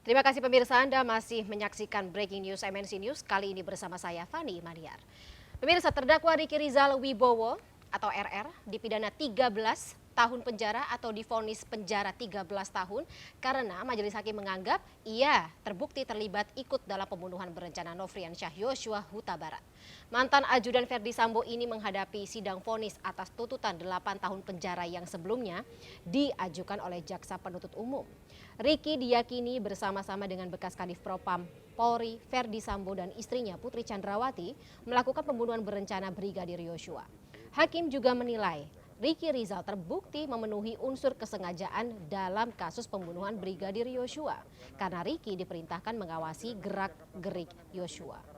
Terima kasih pemirsa, Anda masih menyaksikan Breaking News MNC News, kali ini bersama saya Fani Maniar. Pemirsa, terdakwa Riki Rizal Wibowo atau RR dipidana 13 tahun penjara atau divonis penjara 13 tahun karena majelis hakim menganggap ia terbukti terlibat ikut dalam pembunuhan berencana Nofriansyah Yosua Huta Barat. Mantan ajudan Ferdi Sambo ini menghadapi sidang vonis atas tuntutan 8 tahun penjara yang sebelumnya diajukan oleh jaksa penuntut umum. Riki diyakini bersama-sama dengan bekas Kadif Propam Polri Ferdi Sambo dan istrinya Putri Chandrawati melakukan pembunuhan berencana Brigadir Yosua. Hakim juga menilai Riki Rizal terbukti memenuhi unsur kesengajaan dalam kasus pembunuhan Brigadir Yosua karena Riki diperintahkan mengawasi gerak-gerik Yosua.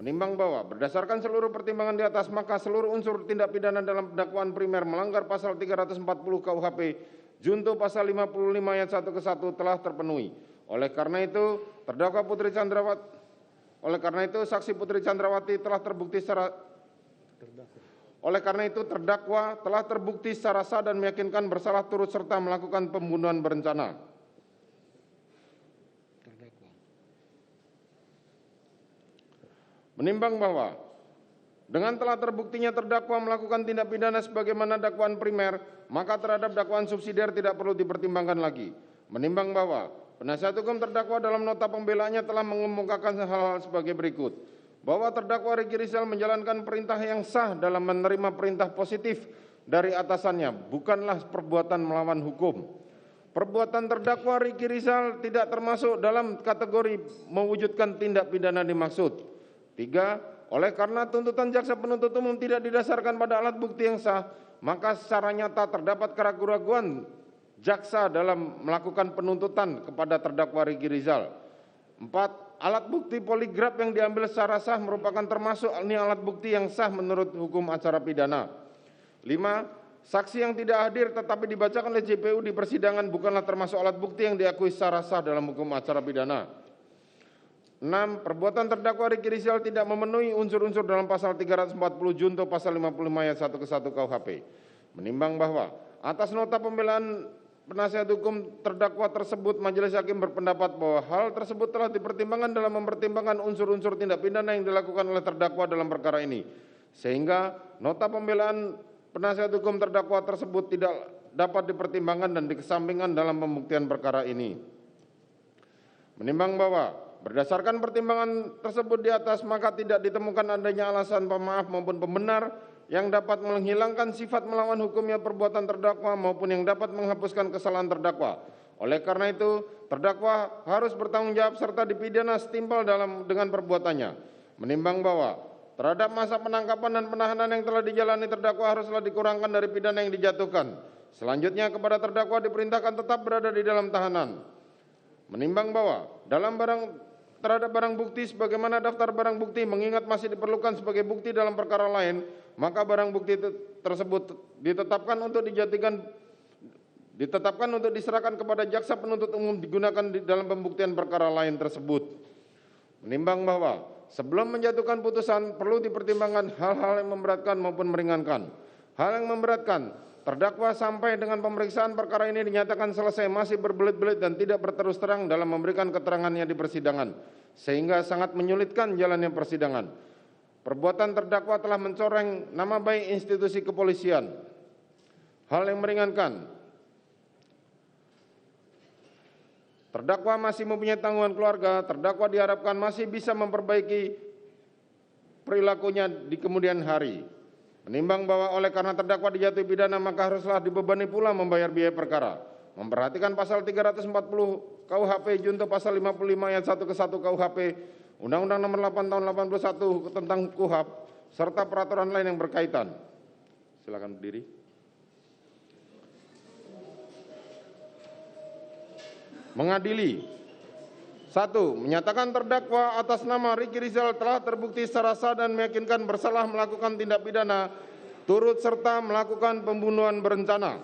Menimbang bahwa berdasarkan seluruh pertimbangan di atas, maka seluruh unsur tindak pidana dalam dakwaan primer melanggar pasal 340 KUHP junto pasal 55 ayat 1 ke 1 telah terpenuhi. Oleh karena itu, saksi Putri Chandrawati telah terbukti terdakwa telah terbukti secara sah dan meyakinkan bersalah turut serta melakukan pembunuhan berencana. Menimbang bahwa dengan telah terbuktinya terdakwa melakukan tindak pidana sebagaimana dakwaan primer, maka terhadap dakwaan subsidiar tidak perlu dipertimbangkan lagi. Menimbang bahwa penasihat hukum terdakwa dalam nota pembelaannya telah mengemukakan hal-hal sebagai berikut. Bahwa terdakwa Riki Rizal menjalankan perintah yang sah dalam menerima perintah positif dari atasannya, bukanlah perbuatan melawan hukum. Perbuatan terdakwa Riki Rizal tidak termasuk dalam kategori mewujudkan tindak pidana dimaksud. 3. Oleh karena tuntutan jaksa penuntut umum tidak didasarkan pada alat bukti yang sah, maka secara nyata terdapat keraguan-keraguan jaksa dalam melakukan penuntutan kepada terdakwa Riki Rizal. 4. Alat bukti poligraf yang diambil secara sah merupakan termasuk alat bukti yang sah menurut hukum acara pidana. 5. Saksi yang tidak hadir tetapi dibacakan oleh JPU di persidangan bukanlah termasuk alat bukti yang diakui secara sah dalam hukum acara pidana. 6. Perbuatan terdakwa Riki Rizal tidak memenuhi unsur-unsur dalam pasal 340 junto pasal 55 ayat 1 ke 1 KUHP. Menimbang bahwa atas nota pembelaan penasihat hukum terdakwa tersebut, majelis hakim berpendapat bahwa hal tersebut telah dipertimbangkan dalam mempertimbangkan unsur-unsur tindak pidana yang dilakukan oleh terdakwa dalam perkara ini. Sehingga nota pembelaan penasihat hukum terdakwa tersebut tidak dapat dipertimbangkan dan dikesampingkan dalam pembuktian perkara ini. Menimbang bahwa berdasarkan pertimbangan tersebut di atas, maka tidak ditemukan adanya alasan pemaaf maupun pembenar yang dapat menghilangkan sifat melawan hukumnya perbuatan terdakwa maupun yang dapat menghapuskan kesalahan terdakwa. Oleh karena itu, terdakwa harus bertanggung jawab serta dipidana setimpal dengan perbuatannya. Menimbang bahwa terhadap masa penangkapan dan penahanan yang telah dijalani terdakwa haruslah dikurangkan dari pidana yang dijatuhkan. Selanjutnya kepada terdakwa diperintahkan tetap berada di dalam tahanan. Menimbang bahwa terhadap barang bukti sebagaimana daftar barang bukti mengingat masih diperlukan sebagai bukti dalam perkara lain, maka barang bukti tersebut ditetapkan untuk diserahkan kepada jaksa penuntut umum digunakan di dalam pembuktian perkara lain tersebut. Menimbang bahwa sebelum menjatuhkan putusan perlu dipertimbangkan hal-hal yang memberatkan maupun meringankan. Hal yang memberatkan, terdakwa sampai dengan pemeriksaan perkara ini dinyatakan selesai masih berbelit-belit dan tidak berterus terang dalam memberikan keterangannya di persidangan, sehingga sangat menyulitkan jalannya persidangan. Perbuatan terdakwa telah mencoreng nama baik institusi kepolisian. Hal yang meringankan, terdakwa masih mempunyai tanggungan keluarga, terdakwa diharapkan masih bisa memperbaiki perilakunya di kemudian hari. Menimbang bahwa oleh karena terdakwa dijatuhi pidana, maka haruslah dibebani pula membayar biaya perkara. Memperhatikan pasal 340 KUHP junto pasal 55 ayat 1 ke 1 KUHP, Undang-Undang Nomor 8 Tahun 81 tentang KUHP, serta peraturan lain yang berkaitan. Silakan berdiri. Mengadili. 1. Menyatakan terdakwa atas nama Riki Rizal telah terbukti secara sah dan meyakinkan bersalah melakukan tindak pidana turut serta melakukan pembunuhan berencana.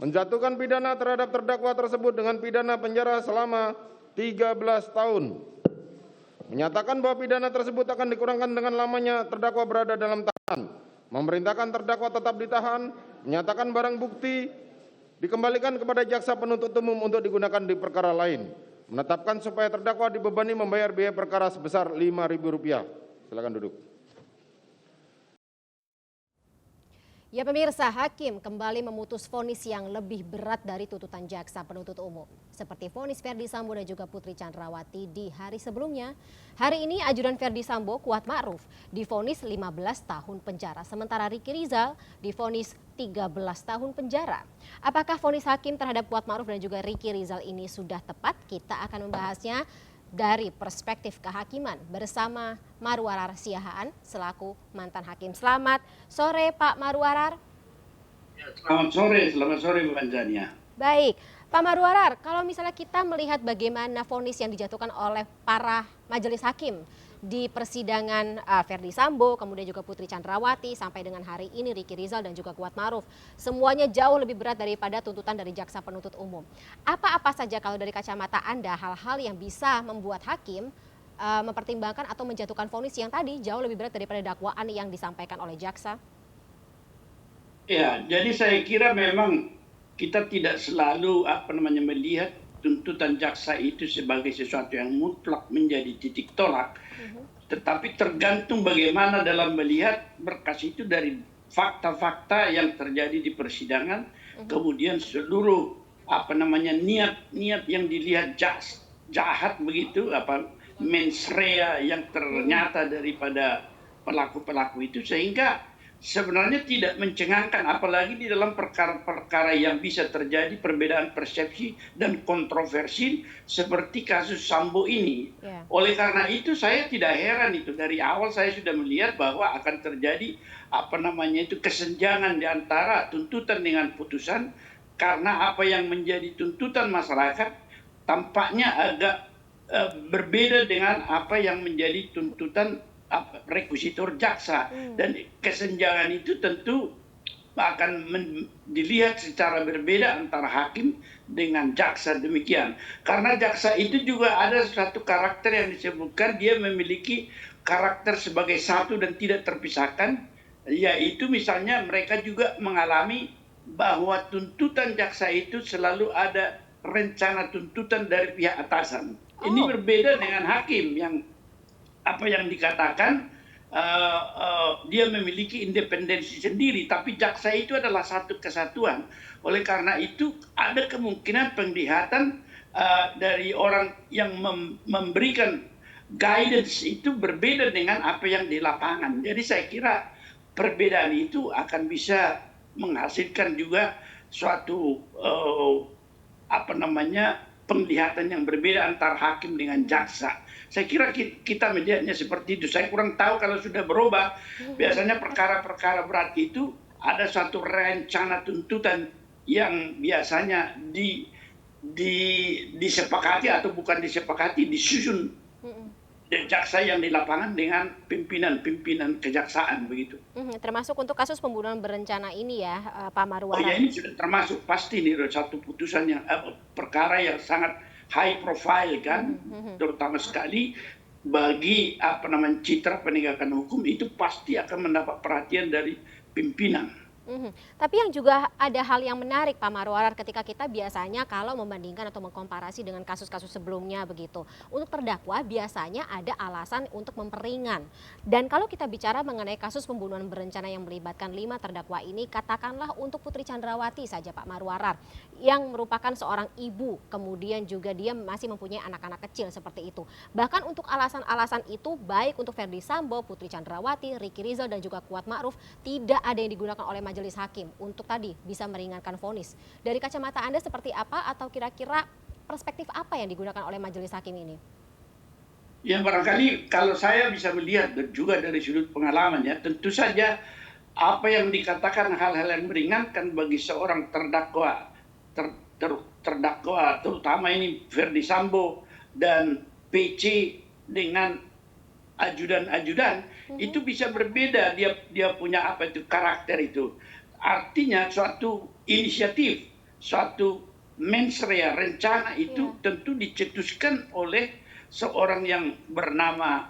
Menjatuhkan pidana terhadap terdakwa tersebut dengan pidana penjara selama 13 tahun. Menyatakan bahwa pidana tersebut akan dikurangkan dengan lamanya terdakwa berada dalam tahanan. Memerintahkan terdakwa tetap ditahan. Menyatakan barang bukti dikembalikan kepada jaksa penuntut umum untuk digunakan di perkara lain. Menetapkan supaya terdakwa dibebani membayar biaya perkara sebesar Rp5.000. Silakan duduk. Ya pemirsa, hakim kembali memutus vonis yang lebih berat dari tuntutan jaksa penuntut umum. Seperti vonis Ferdy Sambo dan juga Putri Chandrawati di hari sebelumnya. Hari ini ajudan Ferdy Sambo Kuat Ma'ruf divonis 15 tahun penjara. Sementara Ricky Rizal divonis 13 tahun penjara. Apakah vonis hakim terhadap Kuat Ma'ruf dan juga Ricky Rizal ini sudah tepat? Kita akan membahasnya dari perspektif kehakiman bersama Marwarar Siahaan selaku mantan hakim. Selamat sore Pak Marwarar. Ya, selamat sore Bu Anjania. Baik, Pak Marwarar, kalau misalnya kita melihat bagaimana vonis yang dijatuhkan oleh para majelis hakim di persidangan Ferdy Sambo, kemudian juga Putri Chandrawati, sampai dengan hari ini Ricky Rizal dan juga Kuat Ma'ruf, semuanya jauh lebih berat daripada tuntutan dari jaksa penuntut umum. Apa-apa saja kalau dari kacamata Anda hal-hal yang bisa membuat hakim mempertimbangkan atau menjatuhkan vonis yang tadi jauh lebih berat daripada dakwaan yang disampaikan oleh jaksa? Ya, jadi saya kira memang kita tidak selalu melihat tuntutan jaksa itu sebagai sesuatu yang mutlak menjadi titik tolak, tetapi tergantung bagaimana dalam melihat berkas itu dari fakta-fakta yang terjadi di persidangan, kemudian seluruh niat yang dilihat jahat begitu, mens rea yang ternyata daripada pelaku-pelaku itu, sehingga sebenarnya tidak mencengangkan, apalagi di dalam perkara-perkara yang bisa terjadi perbedaan persepsi dan kontroversi seperti kasus Sambo ini. Oleh karena itu saya tidak heran itu dari awal saya sudah melihat bahwa akan terjadi kesenjangan di antara tuntutan dengan putusan, karena apa yang menjadi tuntutan masyarakat tampaknya agak berbeda dengan apa yang menjadi tuntutan rekusitor jaksa, dan kesenjangan itu tentu akan dilihat secara berbeda antara hakim dengan jaksa demikian. Karena jaksa itu juga ada satu karakter yang disebutkan, dia memiliki karakter sebagai satu dan tidak terpisahkan, yaitu misalnya mereka juga mengalami bahwa tuntutan jaksa itu selalu ada rencana tuntutan dari pihak atasan. Ini berbeda dengan hakim yang dikatakan dia memiliki independensi sendiri, tapi jaksa itu adalah satu kesatuan. Oleh karena itu ada kemungkinan penglihatan dari orang yang memberikan guidance itu berbeda dengan apa yang di lapangan. Jadi saya kira perbedaan itu akan bisa menghasilkan juga suatu penglihatan yang berbeda antara hakim dengan jaksa. Saya kira kita melihatnya seperti itu. Saya kurang tahu kalau sudah berubah. Biasanya perkara-perkara berat itu ada satu rencana tuntutan yang biasanya disepakati atau bukan disepakati, disusun jaksa yang di lapangan dengan pimpinan kejaksaan begitu. Termasuk untuk kasus pembunuhan berencana ini ya, Pak Marwarar. Oh ya, ini sudah termasuk pasti nih satu putusan yang perkara yang sangat high profile kan, terutama sekali bagi citra penegakan hukum, itu pasti akan mendapat perhatian dari pimpinan. Tapi yang juga ada hal yang menarik Pak Marwarar, ketika kita biasanya kalau membandingkan atau mengkomparasi dengan kasus-kasus sebelumnya begitu, untuk terdakwa biasanya ada alasan untuk memperingan. Dan kalau kita bicara mengenai kasus pembunuhan berencana yang melibatkan 5 terdakwa ini, katakanlah untuk Putri Chandrawati saja Pak Marwarar, yang merupakan seorang ibu, kemudian juga dia masih mempunyai anak-anak kecil seperti itu. Bahkan untuk alasan-alasan itu, baik untuk Ferdy Sambo, Putri Chandrawati, Ricky Rizal dan juga Kuat Ma'ruf, tidak ada yang digunakan oleh majelis hakim untuk tadi bisa meringankan vonis. Dari kacamata Anda seperti apa, atau kira-kira perspektif apa yang digunakan oleh majelis hakim ini? Ya barangkali kalau saya bisa melihat juga dari sudut pengalaman ya, tentu saja apa yang dikatakan hal-hal yang meringankan bagi seorang terdakwa, terdakwa terutama ini Ferdy Sambo dan PC dengan ajudan-ajudan, itu bisa berbeda, dia punya karakter itu. Artinya suatu inisiatif, suatu mens rea, rencana itu tentu dicetuskan oleh seorang yang bernama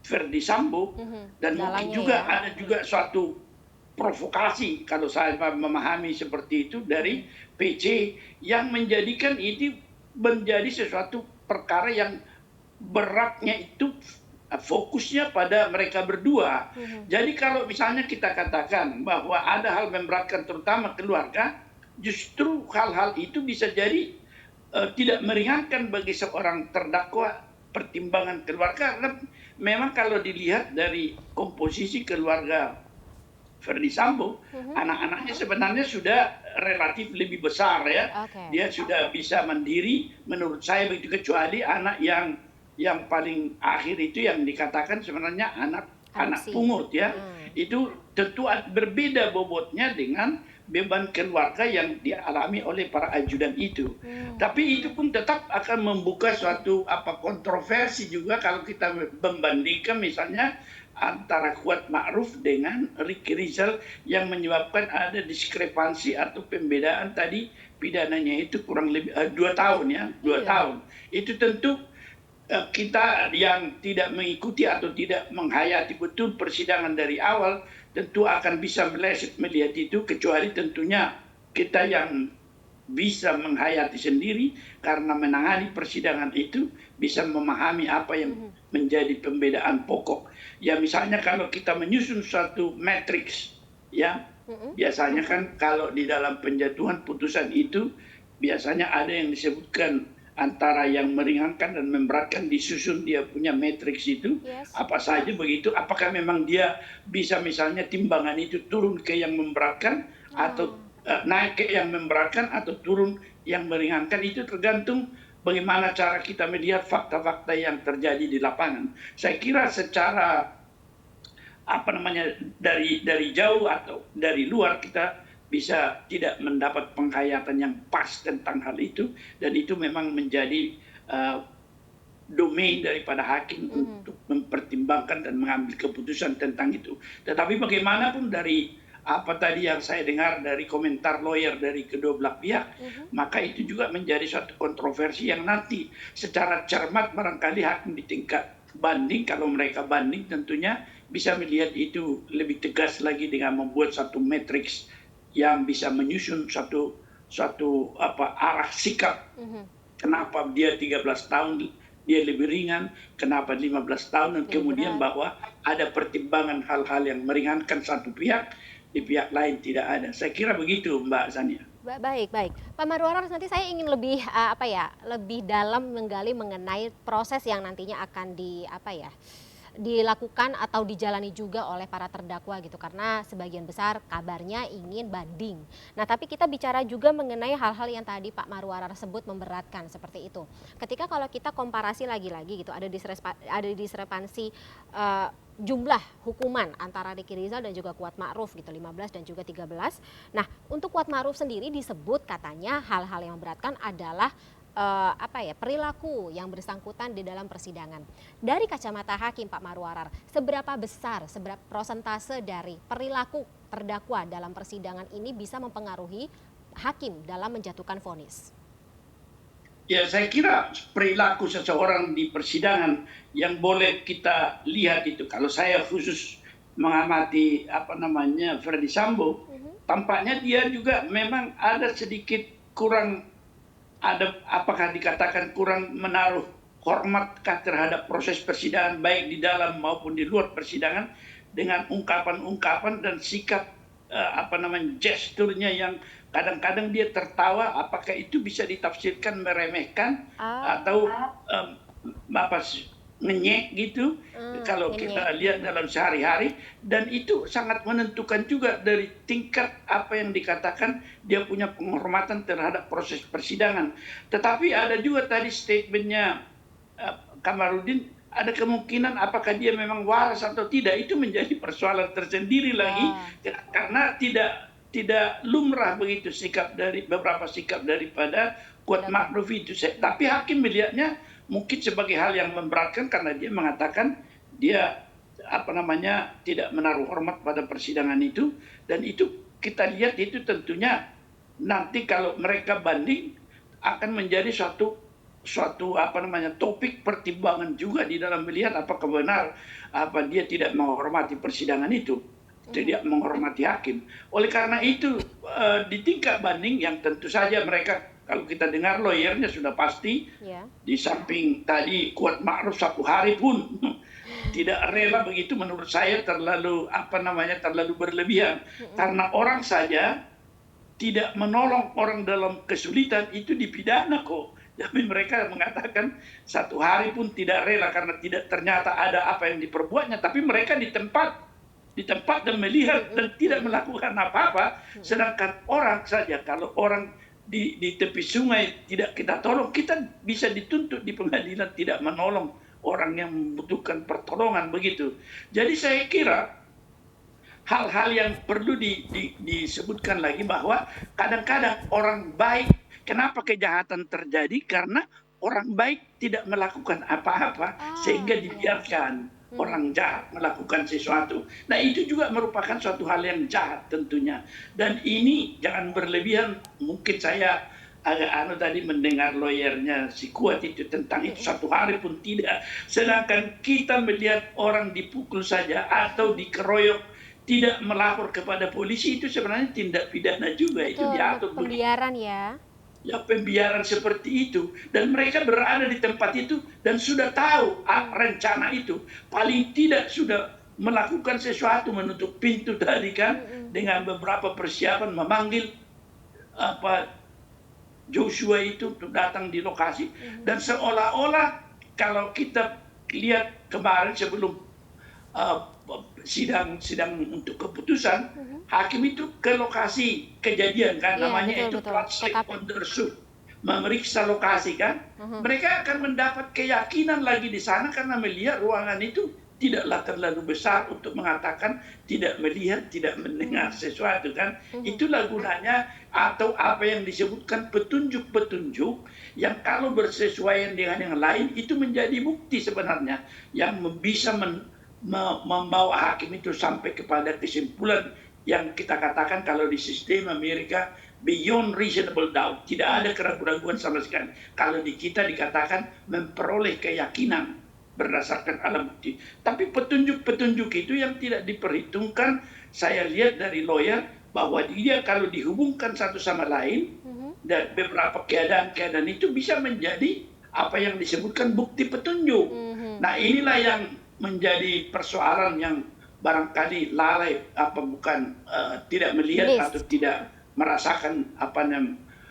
Ferdy Sambo, dan mungkin juga ada juga suatu provokasi kalau saya memahami seperti itu dari PC yang menjadikan ini menjadi sesuatu perkara yang beratnya itu fokusnya pada mereka berdua. Jadi kalau misalnya kita katakan bahwa ada hal memberatkan terutama keluarga, justru hal-hal itu bisa jadi tidak meringankan bagi seorang terdakwa pertimbangan keluarga. Karena memang kalau dilihat dari komposisi keluarga Verdi Sambo, anak-anaknya sebenarnya sudah relatif lebih besar ya. Oke. Dia sudah bisa mandiri menurut saya begitu, kecuali anak yang paling akhir itu yang dikatakan sebenarnya anak Adopsi. pungut ya. Itu tentu berbeda bobotnya dengan beban keluarga yang dialami oleh para ajudan itu. Tapi itu pun tetap akan membuka suatu kontroversi juga kalau kita membandingkan misalnya antara Kuat Ma'ruf dengan Ricky Rizal yang menyebabkan ada diskrepansi atau pembedaan tadi pidananya itu kurang lebih 2 tahun ya, 2 tahun. Itu tentu kita yang tidak mengikuti atau tidak menghayati betul persidangan dari awal tentu akan bisa melihat itu, kecuali tentunya kita yang bisa menghayati sendiri karena menangani persidangan itu bisa memahami apa yang menjadi pembedaan pokok. Ya misalnya kalau kita menyusun suatu matriks ya, biasanya kan kalau di dalam penjatuhan putusan itu biasanya ada yang disebutkan antara yang meringankan dan memberatkan, disusun dia punya matriks itu apa saja begitu, apakah memang dia bisa misalnya timbangan itu turun ke yang memberatkan atau naik ke yang memberatkan atau turun yang meringankan. Itu tergantung bagaimana cara kita melihat fakta-fakta yang terjadi di lapangan. Saya kira secara dari jauh atau dari luar kita bisa tidak mendapat penghayatan yang pas tentang hal itu, dan itu memang menjadi domain daripada hakim untuk mempertimbangkan dan mengambil keputusan tentang itu. Tetapi bagaimanapun dari apa tadi yang saya dengar dari komentar lawyer dari kedua belah pihak, maka itu juga menjadi suatu kontroversi yang nanti secara cermat barangkali hakim di tingkat banding, kalau mereka banding tentunya bisa melihat itu lebih tegas lagi dengan membuat satu matriks yang bisa menyusun suatu arah sikap. Kenapa dia 13 tahun dia lebih ringan, kenapa 15 tahun, dan kemudian bahwa ada pertimbangan hal-hal yang meringankan satu pihak, di pihak lain tidak ada. Saya kira begitu Mbak Zania. Baik. Pak Marwarar, nanti saya ingin lebih lebih dalam menggali mengenai proses yang nantinya akan dilakukan atau dijalani juga oleh para terdakwa gitu, karena sebagian besar kabarnya ingin banding. Nah, tapi kita bicara juga mengenai hal-hal yang tadi Pak Marwarar sebut memberatkan seperti itu. Ketika kalau kita komparasi lagi-lagi gitu, ada diskrepansi jumlah hukuman antara Ricky Rizal dan juga Kuat Ma'ruf gitu, 15 dan juga 13. Nah, untuk Kuat Ma'ruf sendiri disebut katanya hal-hal yang memberatkan adalah perilaku yang bersangkutan di dalam persidangan. Dari kacamata hakim Pak Marwarar, seberapa persentase dari perilaku terdakwa dalam persidangan ini bisa mempengaruhi hakim dalam menjatuhkan vonis? Ya, saya kira perilaku seseorang di persidangan yang boleh kita lihat itu, kalau saya khusus mengamati Verdi Sambo, tampaknya dia juga memang ada sedikit kurang, apakah dikatakan kurang menaruh hormatkah terhadap proses persidangan baik di dalam maupun di luar persidangan, dengan ungkapan-ungkapan dan sikap gesturnya yang kadang-kadang dia tertawa. Apakah itu bisa ditafsirkan meremehkan atau ngenyek gitu kalau kita lihat dalam sehari-hari, dan itu sangat menentukan juga dari tingkat apa yang dikatakan dia punya penghormatan terhadap proses persidangan. Tetapi ada juga tadi statementnya Kamarudin, ada kemungkinan apakah dia memang waras atau tidak, itu menjadi persoalan tersendiri lagi, karena tidak lumrah begitu beberapa sikap daripada Kuat Ma'ruf itu. Tapi hakim melihatnya mungkin sebagai hal yang memberatkan karena dia mengatakan dia tidak menaruh hormat pada persidangan itu, dan itu kita lihat itu tentunya nanti kalau mereka banding akan menjadi suatu topik pertimbangan juga di dalam melihat apakah benar dia tidak menghormati persidangan itu. tidak menghormati hakim. Oleh karena itu di tingkat banding yang tentu saja mereka, kalau kita dengar lawyernya sudah pasti di samping tadi Kuat Ma'ruf 1 hari pun tidak rela, begitu menurut saya terlalu terlalu berlebihan. Karena orang saja tidak menolong orang dalam kesulitan itu dipidana kok. Tapi mereka mengatakan 1 hari pun tidak rela karena tidak ternyata ada apa yang diperbuatnya. Tapi mereka di tempat dan melihat dan tidak melakukan apa-apa. Sedangkan orang saja, kalau orang di tepi sungai tidak kita tolong, kita bisa dituntut di pengadilan tidak menolong orang yang membutuhkan pertolongan, begitu. Jadi saya kira hal-hal yang perlu disebutkan lagi bahwa kadang-kadang orang baik, kenapa kejahatan terjadi? Karena orang baik tidak melakukan apa-apa sehingga dibiarkan orang jahat melakukan sesuatu. Nah, itu juga merupakan suatu hal yang jahat tentunya. Dan ini jangan berlebihan. Mungkin saya agak tadi mendengar lawyernya si Kuat itu tentang itu 1 hari pun tidak. Sedangkan kita melihat orang dipukul saja atau dikeroyok tidak melapor kepada polisi, itu sebenarnya tindak pidana juga. Betul, itu diatur pembiaran ya. Ya, pembiaran seperti itu, dan mereka berada di tempat itu dan sudah tahu rencana itu, paling tidak sudah melakukan sesuatu, menutup pintu tadi kan dengan beberapa persiapan, memanggil Joshua itu untuk datang di lokasi. Dan seolah-olah kalau kita lihat kemarin sebelum sidang untuk keputusan, hakim itu ke lokasi kejadian kan, namanya itu Platslip Onderzoek, memeriksa lokasi kan. Mereka akan mendapat keyakinan lagi di sana karena melihat ruangan itu tidaklah terlalu besar untuk mengatakan tidak melihat, tidak mendengar sesuatu kan. Itulah gunanya, atau apa yang disebutkan petunjuk-petunjuk yang kalau bersesuaian dengan yang lain itu menjadi bukti sebenarnya yang bisa membawa hakim itu sampai kepada kesimpulan yang kita katakan kalau di sistem Amerika beyond reasonable doubt, tidak ada keraguan-keraguan sama sekali. Kalau di kita dikatakan memperoleh keyakinan berdasarkan alat bukti. Tapi petunjuk-petunjuk itu yang tidak diperhitungkan, saya lihat dari lawyer bahwa dia kalau dihubungkan satu sama lain dan beberapa keadaan-keadaan itu bisa menjadi apa yang disebutkan bukti petunjuk. Nah, inilah yang menjadi persoalan yang barangkali lalai, tidak melihat atau tidak merasakan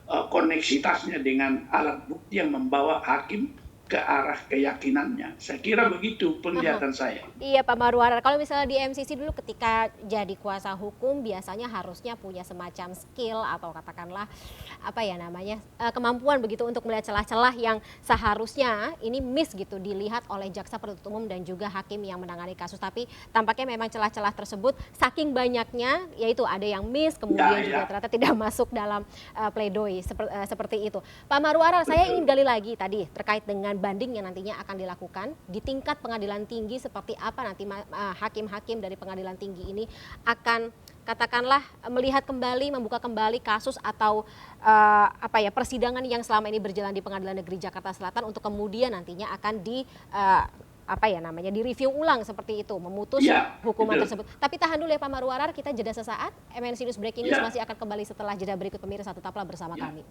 koneksitasnya dengan alat bukti yang membawa hakim ke arah keyakinannya. Saya kira begitu penglihatan saya. Iya Pak Marwarar, kalau misalnya di MCC dulu ketika jadi kuasa hukum biasanya harusnya punya semacam skill atau katakanlah kemampuan begitu untuk melihat celah-celah yang seharusnya ini miss gitu dilihat oleh jaksa penuntut umum dan juga hakim yang menangani kasus. Tapi tampaknya memang celah-celah tersebut saking banyaknya, yaitu ada yang miss kemudian juga ternyata tidak masuk dalam pledoi seperti itu. Pak Marwarar, saya ingin gali lagi tadi terkait dengan banding yang nantinya akan dilakukan di tingkat pengadilan tinggi, seperti apa nanti hakim-hakim dari pengadilan tinggi ini akan katakanlah melihat kembali, membuka kembali kasus atau persidangan yang selama ini berjalan di Pengadilan Negeri Jakarta Selatan untuk kemudian nantinya akan direview ulang seperti itu, memutus hukuman tersebut. Tapi tahan dulu ya Pak Marwarar, kita jeda sesaat. MNC News Breaking News masih akan kembali setelah jeda berikut, pemirsa tetaplah bersama kami.